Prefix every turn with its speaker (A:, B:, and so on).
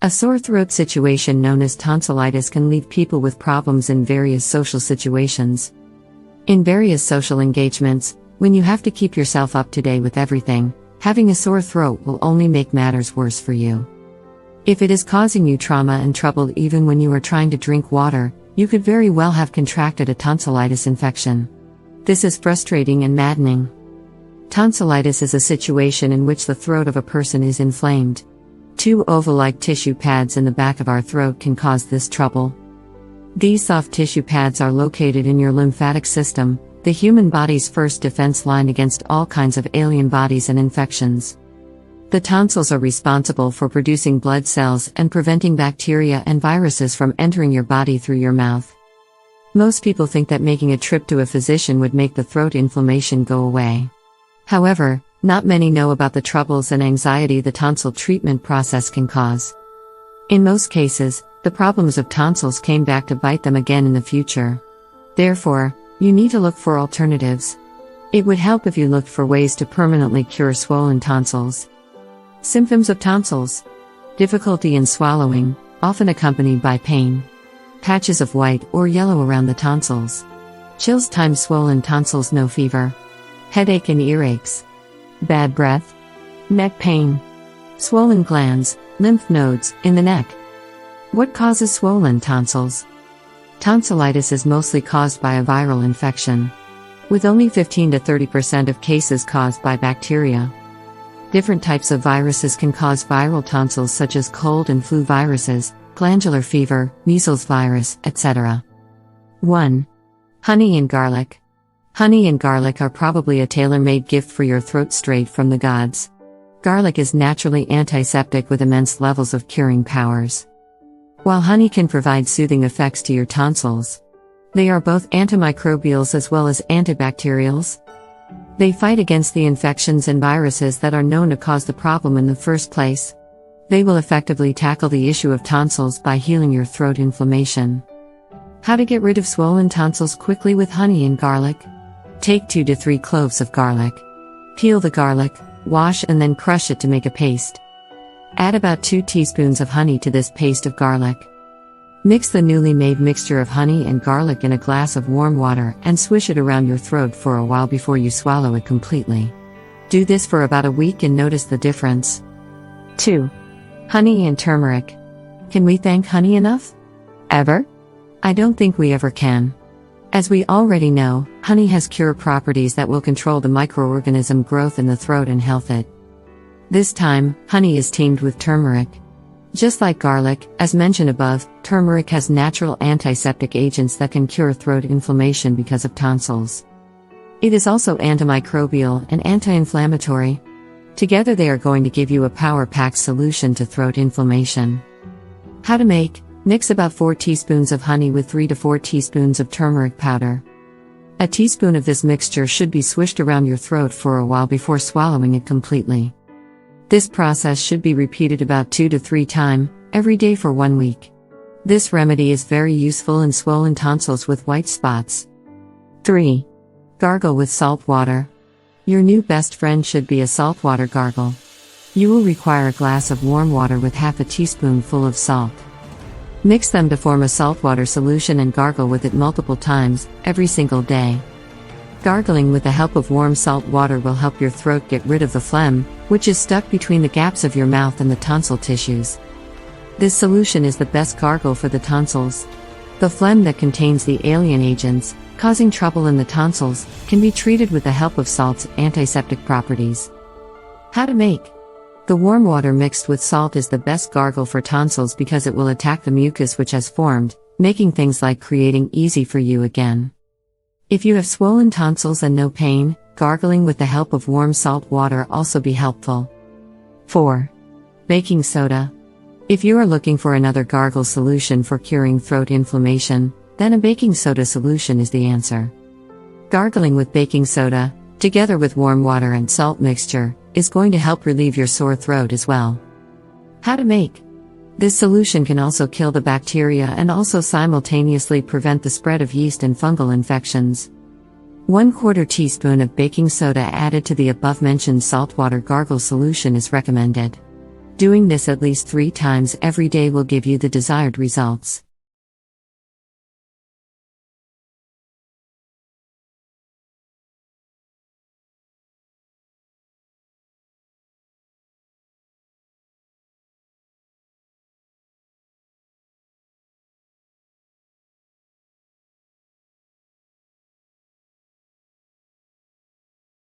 A: A sore throat situation known as tonsillitis can leave people with problems in various social situations. In various social engagements, when you have to keep yourself up to date with everything, having a sore throat will only make matters worse for you. If it is causing you trauma and trouble even when you are trying to drink water, you could very well have contracted a tonsillitis infection. This is frustrating and maddening. Tonsillitis is a situation in which the throat of a person is inflamed. Two oval-like tissue pads in the back of our throat can cause this trouble. These soft tissue pads are located in your lymphatic system, the human body's first defense line against all kinds of alien bodies and infections. The tonsils are responsible for producing blood cells and preventing bacteria and viruses from entering your body through your mouth. Most people think that making a trip to a physician would make the throat inflammation go away. However, not many know about the troubles and anxiety the tonsil treatment process can cause. In most cases, the problems of tonsils came back to bite them again in the future. Therefore, you need to look for alternatives. It would help if you looked for ways to permanently cure swollen tonsils. Symptoms of tonsils: difficulty in swallowing, often accompanied by pain. Patches of white or yellow around the tonsils. Chills times swollen tonsils, no fever. Headache and earaches. Bad breath. Neck pain. Swollen glands, lymph nodes, in the neck. What causes swollen tonsils? Tonsillitis is mostly caused by a viral infection, with only 15 to 30% of cases caused by bacteria. Different types of viruses can cause viral tonsils, such as cold and flu viruses, glandular fever, measles virus, etc. 1. Honey and garlic. Honey and garlic are probably a tailor-made gift for your throat straight from the gods. Garlic is naturally antiseptic with immense levels of curing powers. While honey can provide soothing effects to your tonsils, they are both antimicrobials as well as antibacterials. They fight against the infections and viruses that are known to cause the problem in the first place. They will effectively tackle the issue of tonsils by healing your throat inflammation. How to get rid of swollen tonsils quickly with honey and garlic? Take 2 to 3 cloves of garlic. Peel the garlic, wash and then crush it to make a paste. Add about 2 teaspoons of honey to this paste of garlic. Mix the newly made mixture of honey and garlic in a glass of warm water and swish it around your throat for a while before you swallow it completely. Do this for about a week and notice the difference. 2. Honey and turmeric. Can we thank honey enough? Ever? I don't think we ever can. As we already know, honey has cure properties that will control the microorganism growth in the throat and health it. This time, honey is teamed with turmeric. Just like garlic, as mentioned above, turmeric has natural antiseptic agents that can cure throat inflammation because of tonsils. It is also antimicrobial and anti-inflammatory. Together they are going to give you a power-packed solution to throat inflammation. How to make: mix about 4 teaspoons of honey with 3 to 4 teaspoons of turmeric powder. A teaspoon of this mixture should be swished around your throat for a while before swallowing it completely. This process should be repeated about 2 to 3 times every day for 1 week. This remedy is very useful in swollen tonsils with white spots. 3. Gargle with salt water. Your new best friend should be a saltwater gargle. You will require a glass of warm water with half a teaspoonful of salt. Mix them to form a saltwater solution and gargle with it multiple times, every single day. Gargling with the help of warm salt water will help your throat get rid of the phlegm, which is stuck between the gaps of your mouth and the tonsil tissues. This solution is the best gargle for the tonsils. The phlegm that contains the alien agents, causing trouble in the tonsils, can be treated with the help of salt's antiseptic properties. How to make: the warm water mixed with salt is the best gargle for tonsils because it will attack the mucus which has formed, making things like creating easy for you again. If you have swollen tonsils and no pain, gargling with the help of warm salt water also be helpful. 4. Baking soda. If you are looking for another gargle solution for curing throat inflammation, then a baking soda solution is the answer. Gargling with baking soda, together with warm water and salt mixture, is going to help relieve your sore throat as well. How to make: this solution can also kill the bacteria and also simultaneously prevent the spread of yeast and fungal infections. 1/4 teaspoon of baking soda added to the above-mentioned saltwater gargle solution is recommended. Doing this at least 3 times every day will give you the desired results.